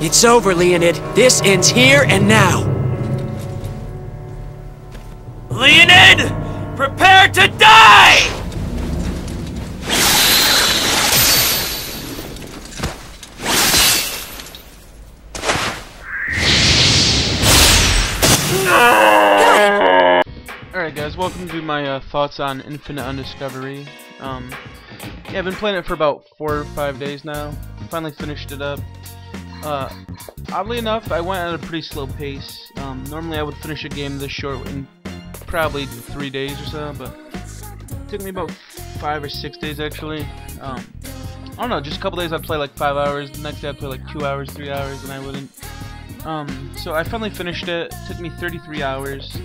It's over, Leonid. This ends here and now. Leonid! Prepare to die! Alright guys, welcome to my thoughts on Infinite Undiscovery. Yeah, I've been playing it for about 4 or 5 days now. Finally finished it up. Oddly enough, I went at a pretty slow pace. Normally I would finish a game this short in probably 3 days or so, but it took me about 5 or 6 days actually. I don't know, just a couple days I'd play like 5 hours, the next day I'd play like 2 hours, 3 hours, and I wouldn't. So I finally finished it. It took me 33 hours.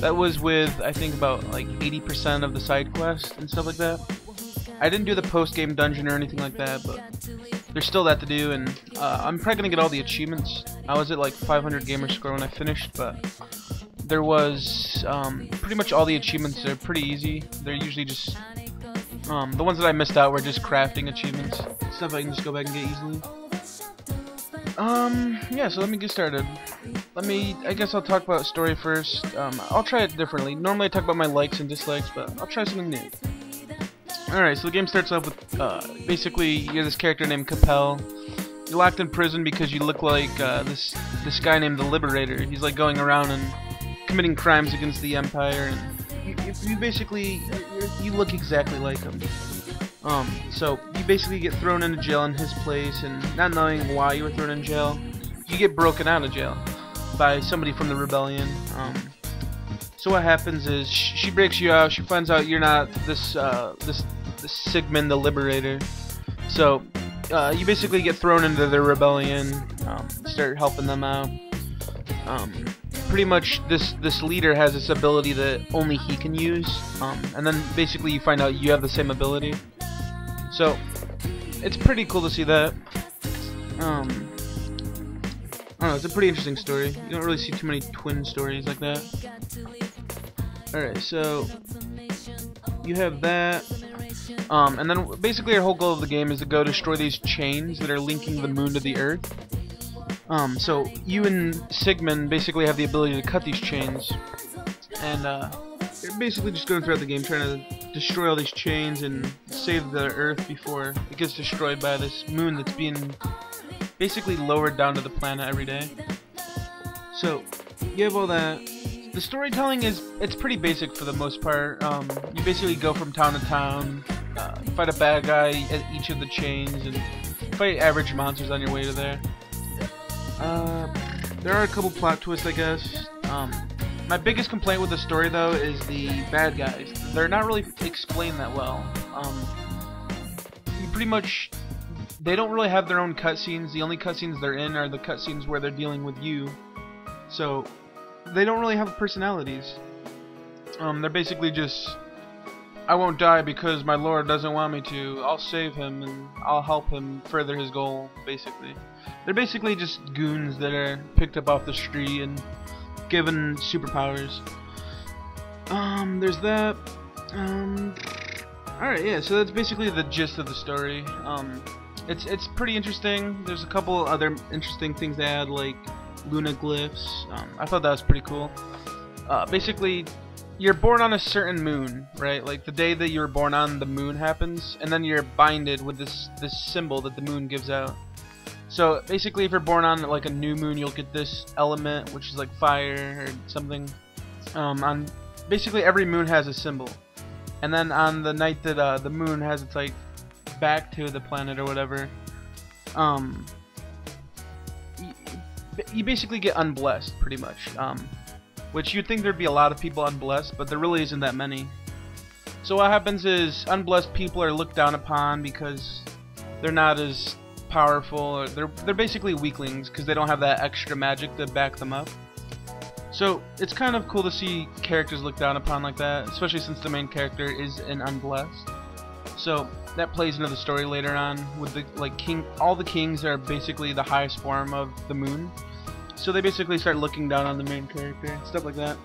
That was with, I think, about like 80% of the side quests and stuff like that. I didn't do the post-game dungeon or anything like that, but there's still that to do, and I'm probably gonna get all the achievements. I was at like 500 gamer score when I finished, but there was pretty much all the achievements are pretty easy. They're usually just the ones that I missed out were just crafting achievements, stuff I can just go back and get easily. Yeah, so let me get started. I guess I'll talk about story first. I'll try it differently. Normally I talk about my likes and dislikes, but I'll try something new. Alright, so the game starts off with, basically, you're this character named Capel. You're locked in prison because you look like, this guy named the Liberator. He's like going around and committing crimes against the Empire, and you basically, you look exactly like him. So you basically get thrown into jail in his place, and not knowing why you were thrown in jail, you get broken out of jail by somebody from the rebellion. So what happens is she breaks you out. She finds out you're not this Sigmund the Liberator. So you basically get thrown into the rebellion. Start helping them out. Pretty much this leader has this ability that only he can use, and then basically you find out you have the same ability. So it's pretty cool to see that. I don't know, it's a pretty interesting story. You don't really see too many twin stories like that. Alright, so you have that. And then basically our whole goal of the game is to go destroy these chains that are linking the moon to the earth. So you and Sigmund basically have the ability to cut these chains. And you're basically just going throughout the game trying to destroy all these chains and save the earth before it gets destroyed by this moon that's being basically lowered down to the planet every day. So you have all that. The storytelling it's pretty basic for the most part. You basically go from town to town, fight a bad guy at each of the chains, and fight average monsters on your way to there. There are a couple plot twists, I guess. My biggest complaint with the story, though, is the bad guys. They're not really explained that well. You pretty much, they don't really have their own cutscenes. The only cutscenes they're in are the cutscenes where they're dealing with you. So they don't really have personalities. They're basically just, I won't die because my lord doesn't want me to. I'll save him and I'll help him further his goal, basically. They're basically just goons that are picked up off the street and given superpowers. There's that. Alright, yeah, so that's basically the gist of the story. It's pretty interesting. There's a couple other interesting things they add, like Luna glyphs. I thought that was pretty cool. Basically, you're born on a certain moon, right? Like the day that you were born on, the moon happens, and then you're binded with this symbol that the moon gives out. So basically, if you're born on like a new moon, you'll get this element, which is like fire or something. On basically every moon has a symbol, and then on the night that the moon has its like back to the planet or whatever, you basically get unblessed pretty much. Which you'd think there'd be a lot of people unblessed, but there really isn't that many. So what happens is unblessed people are looked down upon because they're not as powerful, or they're basically weaklings because they don't have that extra magic to back them up. So it's kind of cool to see characters looked down upon like that, especially since the main character is an unblessed. So that plays into the story later on with the all the kings are basically the highest form of the moon. So they basically start looking down on the main character, stuff like that.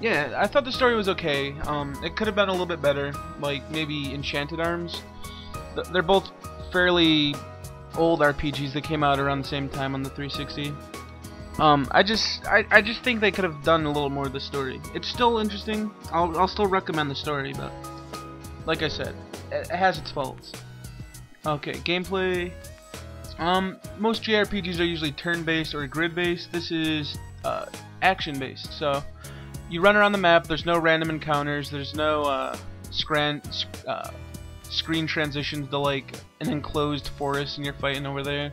Yeah, I thought the story was okay. It could have been a little bit better, like maybe Enchanted Arms. They're both fairly old RPGs that came out around the same time on the 360. I just think they could have done a little more of the story. It's still interesting. I'll still recommend the story, but like I said, it has its faults. Okay, gameplay. Most JRPGs are usually turn-based or grid-based. This is action-based. So you run around the map. There's no random encounters. There's no screen transitions to like an enclosed forest and you're fighting over there.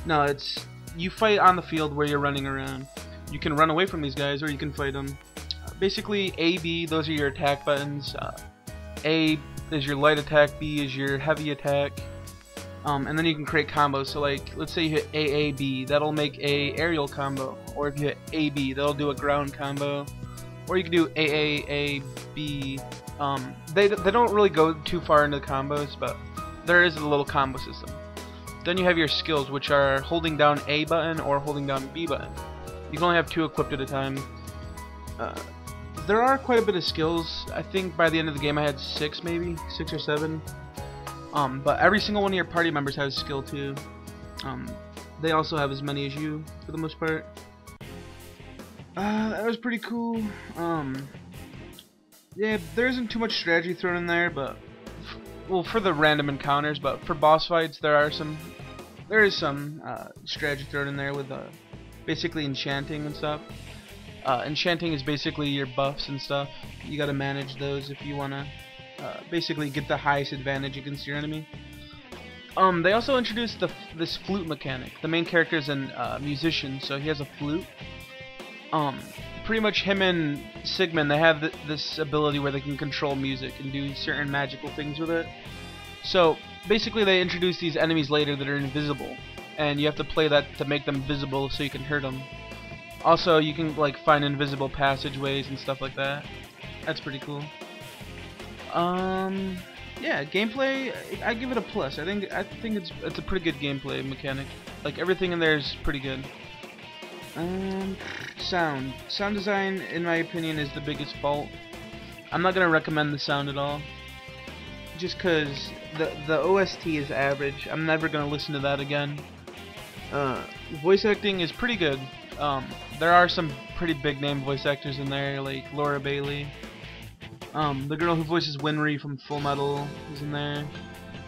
No, it's you fight on the field where you're running around. You can run away from these guys or you can fight them. Basically, A, B, those are your attack buttons. A is your light attack, B is your heavy attack. And then you can create combos. So like, let's say you hit AAB, that'll make a aerial combo. Or if you hit AB, that'll do a ground combo. Or you can do AAAB. They don't really go too far into the combos, but there is a little combo system. Then you have your skills, which are holding down A button or holding down B button. You can only have 2 equipped at a time. There are quite a bit of skills. I think by the end of the game I had 6 maybe, 6 or 7. But every single one of your party members has skill too. They also have as many as you, for the most part. That was pretty cool. Yeah, there isn't too much strategy thrown in there, but well, for the random encounters, but for boss fights there is some strategy thrown in there with basically enchanting and stuff. Enchanting is basically your buffs and stuff. You gotta manage those if you wanna basically get the highest advantage against your enemy. They also introduced this flute mechanic. The main character is a musician, so he has a flute. Pretty much him and Sigmund, they have this ability where they can control music and do certain magical things with it. So basically they introduce these enemies later that are invisible, and you have to play that to make them visible so you can hurt them. Also, you can like find invisible passageways and stuff like that. That's pretty cool. Yeah, gameplay, I give it a plus. I think it's a pretty good gameplay mechanic. Like everything in there is pretty good. Sound design, in my opinion, is the biggest fault. I'm not gonna recommend the sound at all, just cause the OST is average. I'm never gonna listen to that again. Voice acting is pretty good. There are some pretty big name voice actors in there, like Laura Bailey. The girl who voices Winry from Full Metal is in there.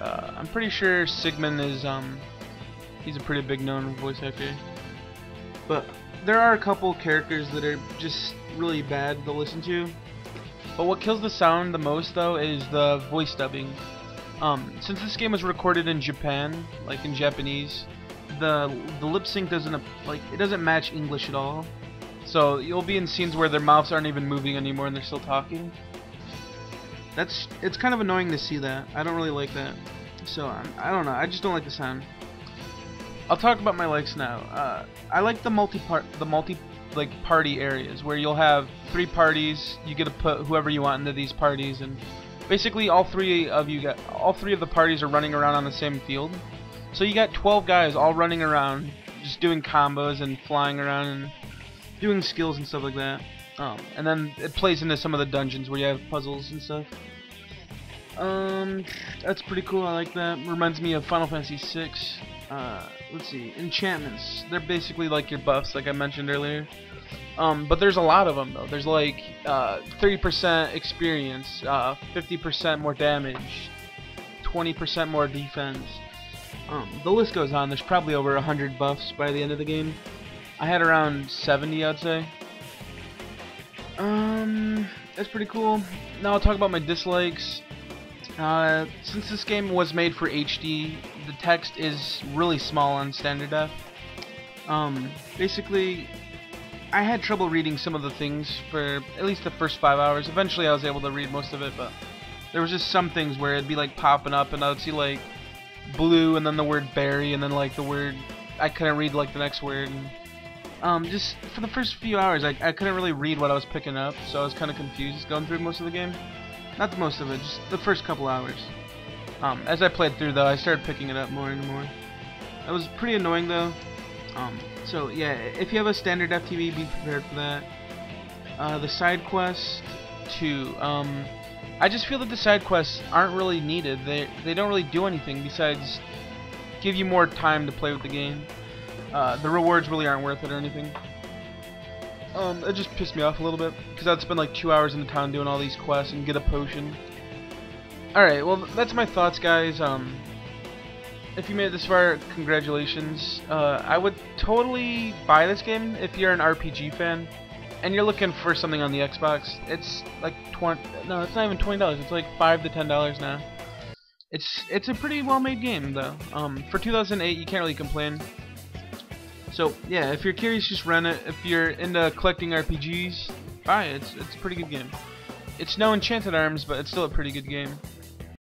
I'm pretty sure Sigmund is he's a pretty big known voice actor. But there are a couple characters that are just really bad to listen to. But what kills the sound the most though is the voice dubbing. Since this game was recorded in Japan, like in Japanese, the lip sync doesn't match English at all. So you'll be in scenes where their mouths aren't even moving anymore and they're still talking. It's kind of annoying to see that. I don't really like that. So I don't know. I just don't like the sound. I'll talk about my likes now. I like the multi party areas where you'll have 3 parties. You get to put whoever you want into these parties, and basically all three of the parties are running around on the same field. So you got 12 guys all running around, just doing combos and flying around and doing skills and stuff like that. And then it plays into some of the dungeons where you have puzzles and stuff. That's pretty cool. I like that. Reminds me of Final Fantasy VI. Let's see, enchantments. They're basically like your buffs, like I mentioned earlier. But there's a lot of them though. There's like 30% experience, 50% more damage, 20% more defense. The list goes on. There's probably over 100 buffs by the end of the game. I had around 70, I'd say. That's pretty cool. Now I'll talk about my dislikes. Since this game was made for HD, the text is really small on standard def. Basically, I had trouble reading some of the things for at least the first 5 hours. Eventually I was able to read most of it, but there was just some things where it'd be like popping up and I would see like blue and then the word berry and then like the word, I couldn't read like the next word. And, just for the first few hours I couldn't really read what I was picking up, so I was kind of confused going through most of the game. Not the most of it, just the first couple hours. As I played through though, I started picking it up more and more. That was pretty annoying though. So yeah, if you have a standard FTV, be prepared for that. The side quest to I just feel that the side quests aren't really needed. They don't really do anything besides give you more time to play with the game. The rewards really aren't worth it or anything. It just pissed me off a little bit because I'd spend like 2 hours in the town doing all these quests and get a potion. Alright, well that's my thoughts, guys. If you made it this far, congratulations. I would totally buy this game if you're an RPG fan and you're looking for something on the Xbox. It's like no, it's not even $20. It's like $5 to $10 now. It's a pretty well-made game though. For 2008, you can't really complain. So yeah, if you're curious, just rent it. If you're into collecting RPGs, buy it. It's a pretty good game. It's no Enchanted Arms, but it's still a pretty good game.